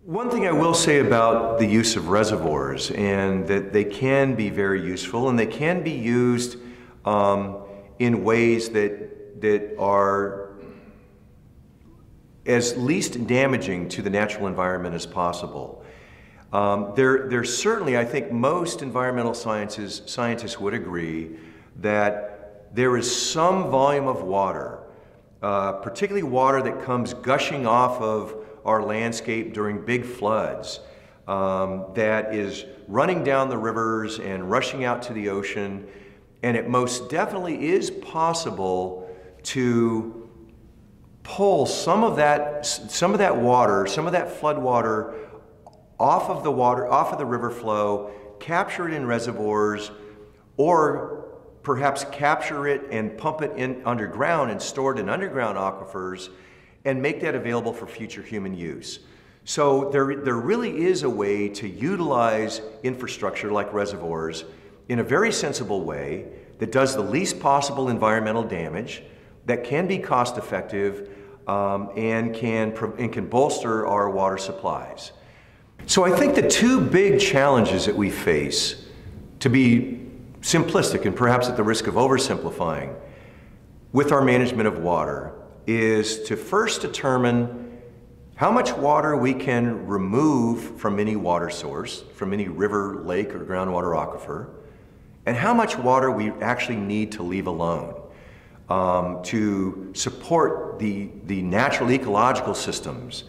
One thing I will say about the use of reservoirs, and that they can be very useful, and they can be used in ways that are as least damaging to the natural environment as possible. There's certainly, I think most environmental scientists would agree that there is some volume of water, particularly water that comes gushing off of our landscape during big floods, that is running down the rivers and rushing out to the ocean. And it most definitely is possible to pull some of that water, some of that flood water off of the river flow, capture it in reservoirs, or perhaps capture it and pump it in underground and store it in underground aquifers and make that available for future human use. So there really is a way to utilize infrastructure like reservoirs in a very sensible way that does the least possible environmental damage, that can be cost effective, and can bolster our water supplies. So I think the two big challenges that we face, to be simplistic and perhaps at the risk of oversimplifying, with our management of water, is to first determine how much water we can remove from any water source, from any river, lake, or groundwater aquifer, and how much water we actually need to leave alone to support the natural ecological systems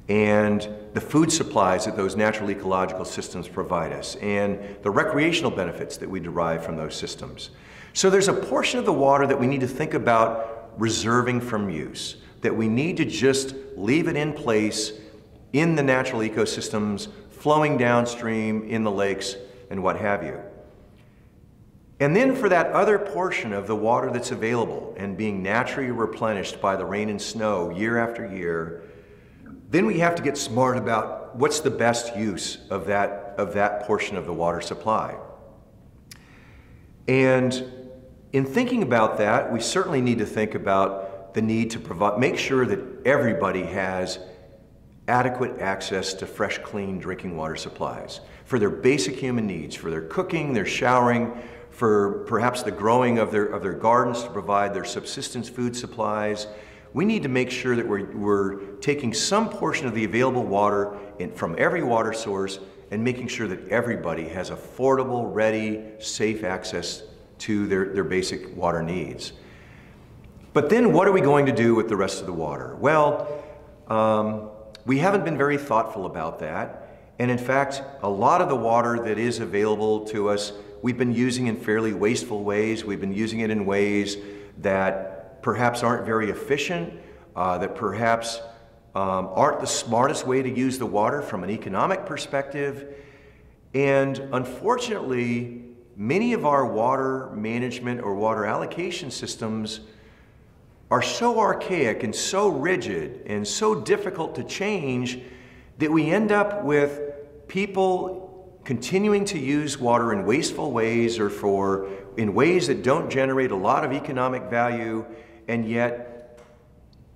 and the food supplies that those natural ecological systems provide us, and the recreational benefits that we derive from those systems. So there's a portion of the water that we need to think about reserving from use, that we need to just leave it in place in the natural ecosystems, flowing downstream in the lakes and what have you. And then for that other portion of the water that's available and being naturally replenished by the rain and snow year after year, then we have to get smart about what's the best use of that portion of the water supply. And in thinking about that, we certainly need to think about the need to make sure that everybody has adequate access to fresh, clean drinking water supplies for their basic human needs, for their cooking, their showering, for perhaps the growing of their gardens to provide their subsistence food supplies. We need to make sure that we're taking some portion of the available water from every water source and making sure that everybody has affordable, ready, safe access to their basic water needs. But then what are we going to do with the rest of the water? Well, we haven't been very thoughtful about that. And in fact, a lot of the water that is available to us, we've been using in fairly wasteful ways. We've been using it in ways that perhaps aren't very efficient, that perhaps aren't the smartest way to use the water from an economic perspective. And unfortunately, many of our water management or water allocation systems are so archaic and so rigid and so difficult to change that we end up with people continuing to use water in wasteful ways or in ways that don't generate a lot of economic value, and yet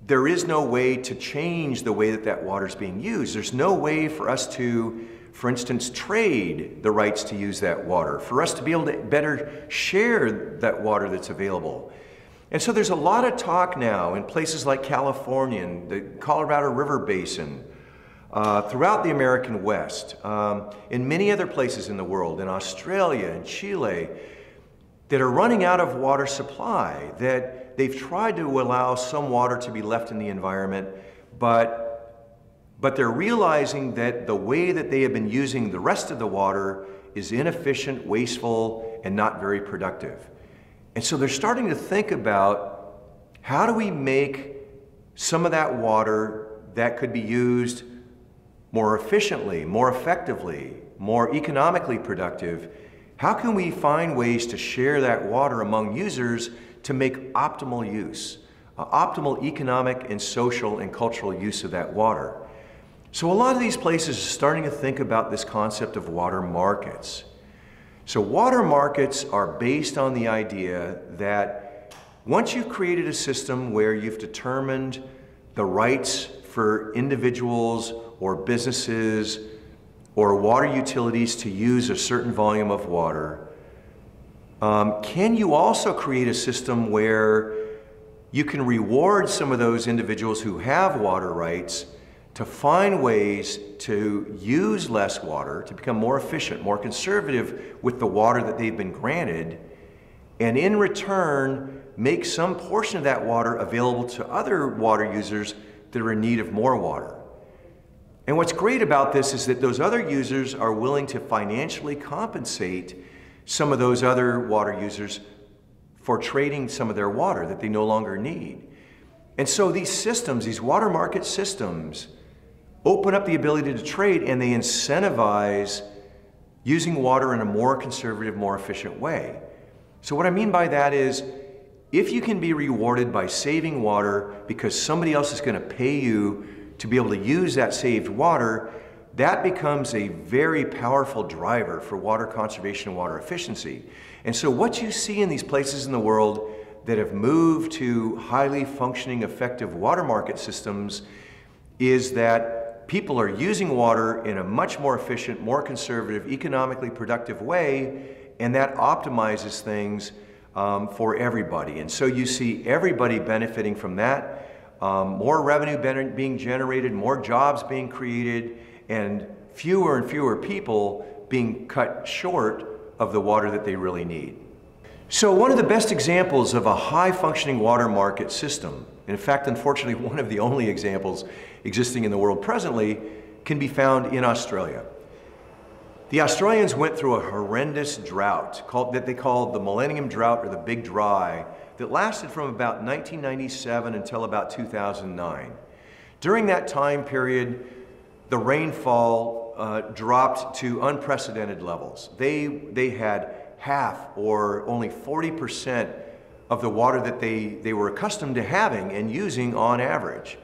there is no way to change the way that water is being used. There's no way for us to, for instance, trade the rights to use that water, for us to be able to better share that water that's available. And so there's a lot of talk now in places like California and the Colorado River Basin, throughout the American West, in many other places in the world, in Australia and Chile, that are running out of water supply, that they've tried to allow some water to be left in the environment, but they're realizing that the way that they have been using the rest of the water is inefficient, wasteful, and not very productive. And so they're starting to think about how do we make some of that water that could be used more efficiently, more effectively, more economically productive. How can we find ways to share that water among users to make optimal use, optimal economic and social and cultural use of that water? So a lot of these places are starting to think about this concept of water markets. So water markets are based on the idea that once you've created a system where you've determined the rights for individuals or businesses or water utilities to use a certain volume of water, can you also create a system where you can reward some of those individuals who have water rights to find ways to use less water, to become more efficient, more conservative with the water that they've been granted, and in return, make some portion of that water available to other water users that are in need of more water? And what's great about this is that those other users are willing to financially compensate some of those other water users for trading some of their water that they no longer need. And so these systems, these water market systems, open up the ability to trade, and they incentivize using water in a more conservative, more efficient way. So what I mean by that is, if you can be rewarded by saving water because somebody else is going to pay you to be able to use that saved water, that becomes a very powerful driver for water conservation and water efficiency. And so what you see in these places in the world that have moved to highly functioning, effective water market systems is that people are using water in a much more efficient, more conservative, economically productive way, and that optimizes things for everybody. And so you see everybody benefiting from that, more revenue being generated, more jobs being created, and fewer people being cut short of the water that they really need. So one of the best examples of a high-functioning water market system, and in fact, unfortunately, one of the only examples existing in the world presently, can be found in Australia. The Australians went through a horrendous drought that they called the Millennium Drought, or the Big Dry, that lasted from about 1997 until about 2009. During that time period, the rainfall dropped to unprecedented levels. They had half or only 40% of the water that they were accustomed to having and using on average.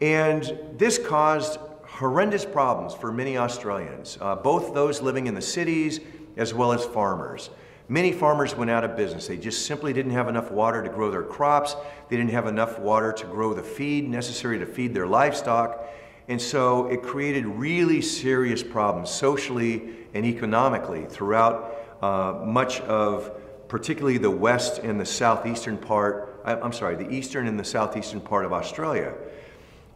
And this caused horrendous problems for many Australians, both those living in the cities as well as farmers. Many farmers went out of business. They just simply didn't have enough water to grow their crops. They didn't have enough water to grow the feed necessary to feed their livestock. And so it created really serious problems socially and economically throughout much of particularly the west and the southeastern part, the eastern and the southeastern part of Australia.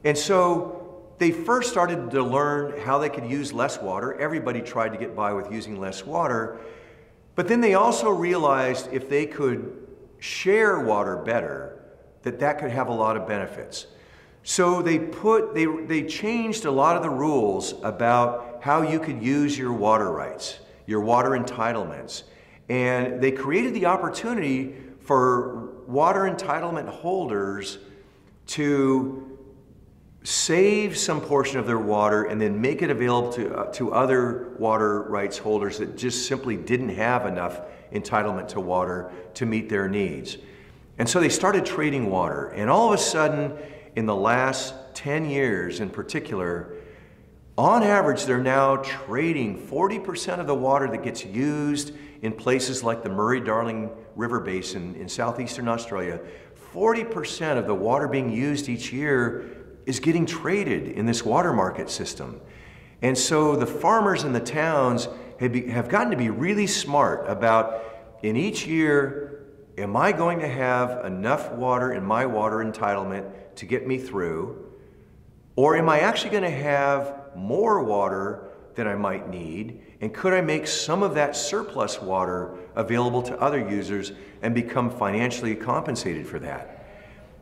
And so they first started to learn how they could use less water. Everybody tried to get by with using less water. But then they also realized if they could share water better, that could have a lot of benefits. So they changed a lot of the rules about how you could use your water rights, your water entitlements. And they created the opportunity for water entitlement holders to save some portion of their water and then make it available to other water rights holders that just simply didn't have enough entitlement to water to meet their needs. And so they started trading water. And all of a sudden, in the last 10 years in particular, on average, they're now trading 40% of the water that gets used in places like the Murray-Darling River Basin in southeastern Australia. 40% of the water being used each year is getting traded in this water market system. And so the farmers in the towns have gotten to be really smart about, in each year, am I going to have enough water in my water entitlement to get me through? Or am I actually going to have more water than I might need? And could I make some of that surplus water available to other users and become financially compensated for that?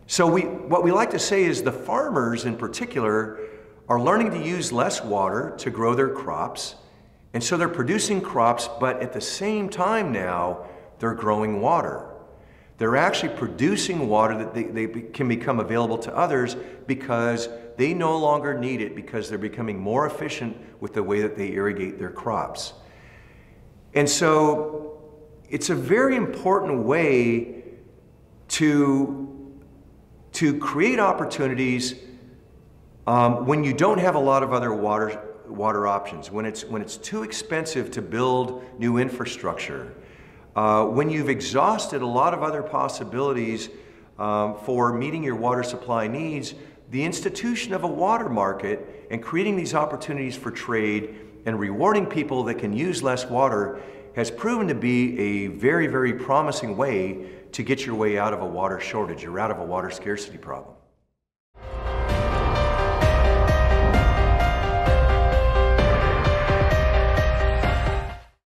So what we like to say is the farmers in particular are learning to use less water to grow their crops. And so they're producing crops, but at the same time now, they're growing water. They're actually producing water that they can become available to others because they no longer need it, because they're becoming more efficient with the way that they irrigate their crops. And so it's a very important way to create opportunities when you don't have a lot of other water options, when it's too expensive to build new infrastructure, when you've exhausted a lot of other possibilities for meeting your water supply needs, the institution of a water market and creating these opportunities for trade and rewarding people that can use less water has proven to be a very, very promising way to get your way out of a water shortage or out of a water scarcity problem.